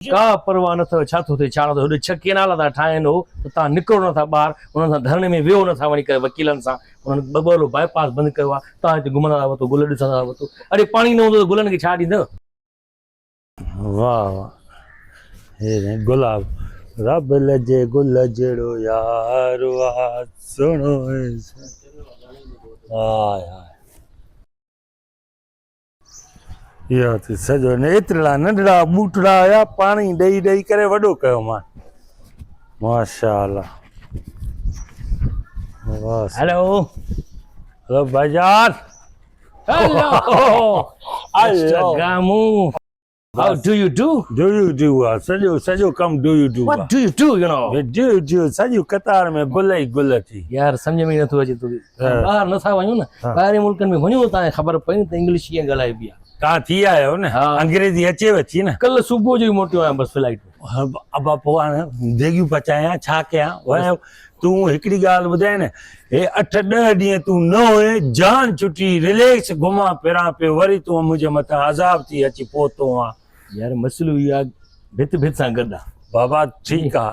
का परवाह न अथव छा थो थिए छा नथो। 6 केनाल था ठाहिनि हो त तव्हां निकिरो नथा ॿाहिरि, उन्हनि सां धरणे में वियो नथा वञी करे वकीलनि सां। उन्हनि ॿ बाईपास बंदि कयो आहे, तव्हां हिते घुमंदा था वठो, गुल ॾिसंदा था वठो। अरे पाणी न हूंदो त गुलनि खे छा ॾींदव। वाह वाह, हे गुलाब रब लजे गुल जड़ो यार वाह सुनो हाय हाय इहो त सॼो ने एतिरा नंढड़ा बूटड़ा हुया, पाणी ॾेई ॾेई करे वॾो कयो मां। माशाअल्लाह। वाह हेलो हेलो भाईजान। Hello Mr. Gamu, how do you do? सॼो come do U do. What do you do, you know? Do सॼो कतार में गुल ई गुल थी। यार सम्झ में नथो अचे तोखे। ॿाहिरि नथा वञूं न, ॿाहिरि मुल्कनि में वञो तव्हांखे ख़बर पई त इंग्लिश कीअं ॻाल्हाइबी आहे। तव्हां थी आहियो न, अंग्रेजी अचेव थी न। कल्ह सुबुह जो ई मोटियो आहियां बसि फ्लाइट में। अब पोइ हाणे देगियूं पचायां छा कयां। तूं हिकिड़ी ॻाल्हि ॿुधाए न, हे 8-10 ॾींहं तूं न हुए, जान छुटी रिलैक्स घुमां फिरां पियो, वरी तूं मुंहिंजे मथां अज़ाब थी अची पहुतो आहे। यार मसइलो इहो आहे, भित सां गॾु आहे बाबा। ठीकु आहे,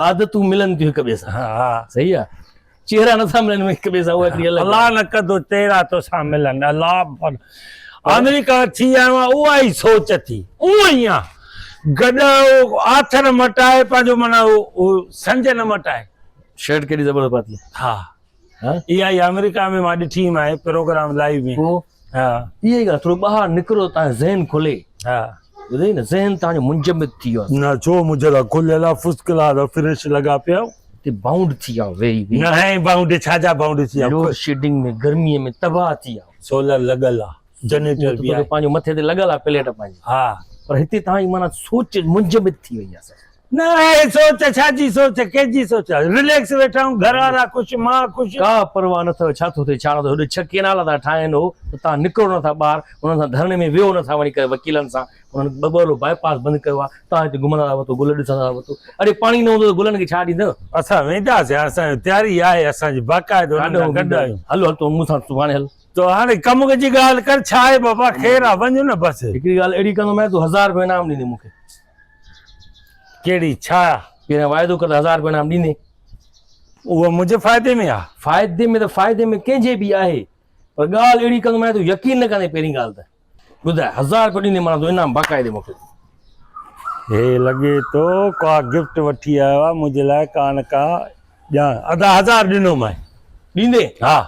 आदतूं मिलनि थियूं हिक ॿिए सां। हा सही आहे, चेहरा नथा मिलनि हिक ॿिए सां। उहा अलाह न कंदो तेरा तोसां मिलनि। अलाह अमेरिका थी आयो आहे, उहा ई सोच थी उहा ई आहे। गॾु आथर मटाए पंहिंजो माना संज न मटाए। शर्ट केॾी ज़बरदस्त पाती आहे। हा इहा ई अमेरिका में मां ॾिठी मां प्रोग्राम लाइव में। हा इहा ई ॻाल्हि, थोरो ॿाहिरि निकिरो, तव्हां ज़हन खुले। हा ॿुधई न, ज़हन तव्हांजो मुंजमिद थी वियो आहे। न छो मुंहिंजे लाइ खुलियल आहे, फुस्कला फ्रेश लॻा पिया। ते बाउंड थी विया वेही न है बाउंड छाजा बाउंड थी विया। लोड शेडिंग में गर्मीअ में तबाह थी विया। सोलर लॻल आहे, जनरेटर बि आहे, पंहिंजो मथे ते लॻल आहे प्लेट पंहिंजी। हा पर हिते तव्हांजी माना सोच मुंजमिद थी वई आहे। न है सोच छाजी सोच, कंहिंजी सोच। रिलैक्स वेठा आहियूं, घर वारा ख़ुशि, मां ख़ुशि। का परवाह न अथव छा थो थिए छा नथो। 6 केनाल था ठाहिनि हो त तव्हां निकिरो नथा ॿाहिरि, उन्हनि सां धरणे में वियो नथा वञी करे वकीलनि सां। उन्हनि ॿ बाईपास बंदि कयो आहे, तव्हां हिते घुमंदा था वठो, गुल ॾिसंदा था वठो। अरे पाणी न हूंदो त गुलनि खे छा ॾींदव। असां वेंदासीं, असांजी तयारी आहे असांजी बाक़ाइदो। गॾु आहियूं, हलो तूं मूंसां सुभाणे हल। तो हाणे कम जी ॻाल्हि कर, छा आहे बाबा, ख़ैर आहे, वञो न बसि। हिकिड़ी ॻाल्हि अहिड़ी कंदो, तूं 1000 रुपया इनाम ॾींदे मूंखे। कहिड़ी छा? पहिरियां वाइदो कर 1000 रुपया इनाम ॾींदे। उहो मुंहिंजे फ़ाइदे में आहे। फ़ाइदे में त फ़ाइदे में कंहिंजे बि आहे, पर ॻाल्हि अहिड़ी कंदो तूं यकीन न कंदे। पहिरीं ॻाल्हि त ॿुधाए, 1000 रुपया ॾींदे माना तूं इनाम बाक़ाइदे मूंखे। हे लॻे थो का गिफ्ट वठी आयो आहे मुंहिंजे लाइ, कान का ॼाण। अधा 1000 ॾिनो मां ॾींदे। हा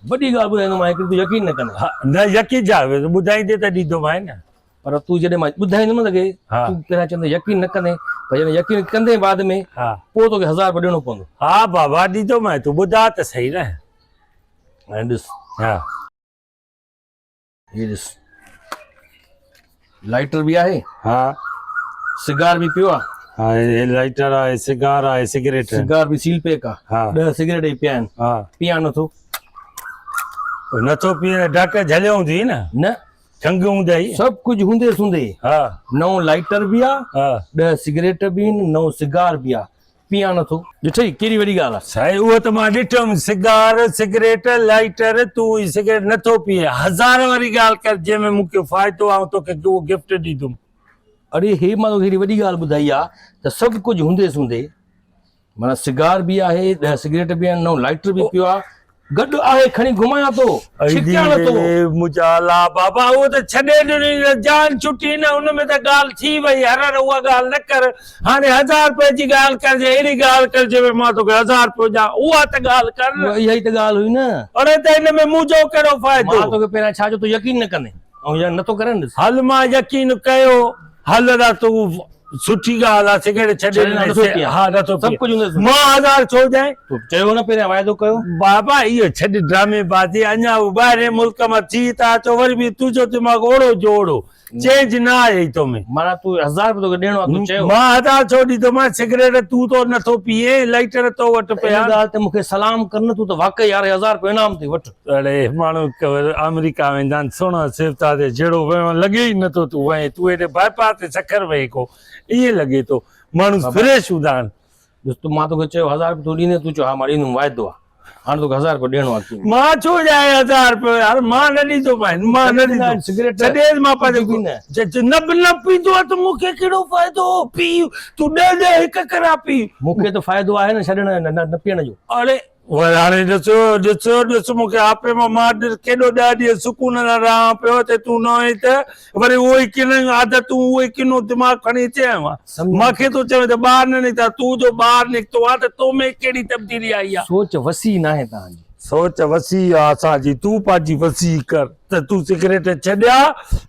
वॾी ॻाल्हि ॿुधाईंदो मां, हिकिड़ी तूं यकीन न कंदे। न यकीन जा ॿुधाईंदे त ॾींदो मां न। पर तूं जॾहिं मां ॿुधाईंदुमि न तोखे, तूं पहिरियां चवंदे यकीन न कंदे, पर जॾहिं यकीन कंदे बाद में, पोइ तोखे 1000 रुपया ॾियणो पवंदो। हा बाबा ॾींदो मां, तूं ॿुधा त सही न। हाणे ॾिस, हा हीअ ॾिस, लाइटर बि आहे, हा सिगार बि पियो आहे। हा हे लाइटर आहे, सिगार आहे, सिगरेट, सिगार बि सील पैक आहे। 10 सिगरेट ई पिया आहिनि। पिया नथो पीअ, डॉक्टर झलियो हूंदी न चंग हूंदा सभु कुझु हूंदे सूंदे। हा 9 लाइटर बि आहे, 10 सिगरेट बि आहिनि, 9 सिगार बि आहे। पिया नथो, ॾिठई केॾी वॾी ॻाल्हि आहे। साईं उहो त मां ॾिठुमि, सिगार सिगरेट लाइटर, तूं सिगरेट नथो पीए। 1000 वारी ॻाल्हि कर जंहिंमें मूंखे फ़ाइदो आहे, तोखे उहो गिफ्ट ॾींदुमि। अरे हे मां तोखे हेॾी वॾी ॻाल्हि ॿुधाई आहे त सभु कुझु हूंदे सूंदे, माना सिगार बि आहे, 10 सिगरेट बि आहिनि, 9 लाइटर बि पियो आहे, गॾु आहे, खणी घुमायां थो, छिकिया नथो। मुंहिंजा अलाह बाबा, उहो त छॾे ॾिनी, जान छुटी न, हुनमें त ॻाल्हि थी वई। हर उहा ॻाल्हि न कर। हाणे 1000 रुपए जी ॻाल्हि कर, अहिड़ी ॻाल्हि कर जंहिंमें मां तोखे 1000 रुपया ॾियां, उहा त ॻाल्हि कर। इहा ई त ॻाल्हि हुई न। अड़े त हिन में मुंहिंजो कहिड़ो फ़ाइदो। मां तोखे पहिरियां छा चयो, तूं यकीन न कंदे, ऐं यार नथो करे न। हल मां यकीन कयो, हल न तूं सुठी ॻाल्हि आहे, सिगरेट छॾे ॾिनी। हा नथो सभु कुझु हूंदे मां 1000 छो ॾियां। तूं चयो न पहिरियां वाइदो कयो। बाबा इहो छॾ ड्रामेबाज़ी, अञा ॿाहिरि मुल्क मां थी था अचो, वरी बि तुंहिंजो दिमाग़ ओड़ो जो ओड़ो चेंज न आहे तोमें। माना तूं 1000 रुपया तोखे ॾियणो आहे, तूं चयो। मां 1000 छो ॾींदोमांइ, सिगरेट तूं तो नथो पीए, लाइटर तो वटि पिया। ॻाल्हि ते मूंखे सलाम कर न, तूं त वाकई यार 1000 रुपया इनाम थी वठ। अड़े माण्हू अमेरिका वेंदा आहिनि, सुहिणा सिफ़ता ते जहिड़ो लॻे ई नथो तूं वहीं, तूं हेॾे बाईपास ते चकर वही को, ईअं लॻे थो। माण्हू फ्रेश हूंदा आहिनि। मां तोखे चयो 1000 रुपया तूं ॾींदे, तूं चयो हा मां ॾींदुमि, वाइदो आहे। हाणे तोखे 1000 रुपया ॾियणो आहे मां छो ॾियां 1000 रुपया यार, मां न ॾींदो पाइन, मां न ॾींदो सिगरेट छॾेसि मां पंहिंजो न पींदो आहे त मूंखे कहिड़ो फ़ाइदो, पी तूं 10 हिक करा पी, मूंखे त फ़ाइदो आहे न छॾण न पीअण जो। अरे हाणे ॾिसो मूंखे आपे मां केॾो 10 ॾींहं सुकून न रहां पियो त तूं न हुई त वरी उहो ई किन आदतूं उहो ई किनो दिमाग़ खणी अचे मां, मूंखे तो चवे त ॿाहिरि न निकिता, तूं जो ॿाहिरि निकितो आहे त तो में कहिड़ी तब्दीली आई आहे। सोच वसी न आहे तव्हांजी, सोच वसी आहे असांजी, तूं पंहिंजी वसी कर त तूं सिगरेट छॾिया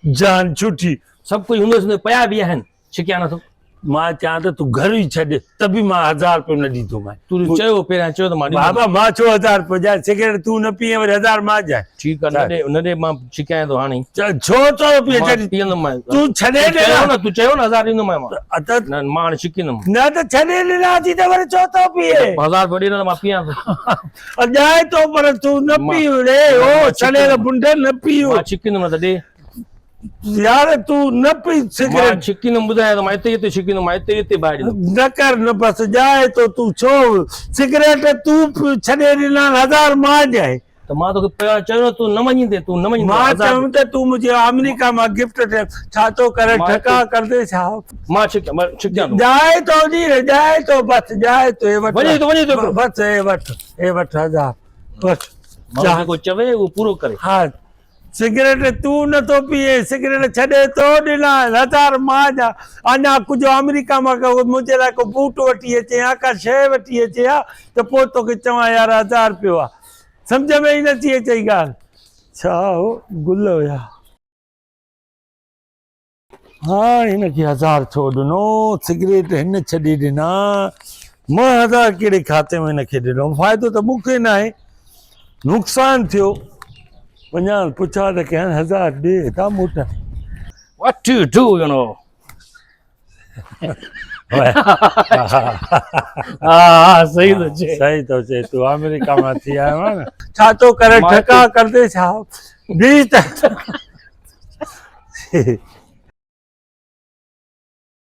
जान छुटी। सभु कुझु हूंदो पिया बि आहिनि, छिकिया नथो। मां चवां त तूं घर ई छॾ त बि मां 1000 रुपयो न ॾींदो मां। तूं चयो पहिरियां चयो त मां बाबा मां छो 1000 रुपयो ॾियां, सिगरेट तूं न पीए वरी 1000 मां ॾियां। ठीकु आहे, न ॾे मां छिकायां थो हाणे छो तो पीए पीअंदुमि तूं छॾे ॾे तूं चयो न 1000 ॾींदुमि मां, न मां हाणे छिकींदुमि न त छॾे ॾिनासीं त वरी छो तो पीए, 1000 रुपया ॾींदुमि मां पीआं थो। ॼाए तो पर तूं न पी रे, ओ छॾे बुंड न पीओ, मां छिकींदुमि न त ॾे यार तूं न पी सिगरेट। मां छिकींदुमि, ॿुधायां त मां हिते छिकींदुमि, मां हिते ॿाहिरि ॾींदुमि। न कर न बस ॼाए तो, तूं छो सिगरेट तूं छॾे ॾिना 1000 मां ॾियां त मां तोखे पहिरियां चयो न, तूं न मञींदे, तूं न मञींदे। मां चयुमि त तूं मुंहिंजे अमेरिका मां गिफ्ट ॾे, छा तो करे ठका करदे छा, मां छिकियां थो। ॼाए तो नी ॼाए तो, बस ॼाए तो, वञे थो बस हे वठ 1000 वठ, मां को चवे उहो पूरो करे। हा सिगरेट तूं नथो पीए, सिगरेट छॾे तो ॾिना 1000 मां ॾियां, अञा कुझु अमेरिका मां मुंहिंजे लाइ को बूट वठी अचे या का शइ वठी अचे हा त पोइ तोखे चवां यार 1000 रुपयो आहे, सम्झ में ई नथी अचे ॻाल्हि। छा हो गुल हुया, हा हिनखे 1000 छो ॾिनो, सिगरेट हिन छॾे ॾिना, मां 1000 कहिड़े खाते में हिनखे ॾिनो, फ़ाइदो त मूंखे न आहे, नुक़सानु थियो। वञा पुछा त कयां 1000 ॾे था मोट। What do you do, you know? हाँ सही तो चे, सही तो चे, तू अमेरिका में थी आयो आहे न, छा तो करे ठका करदे छा, बीच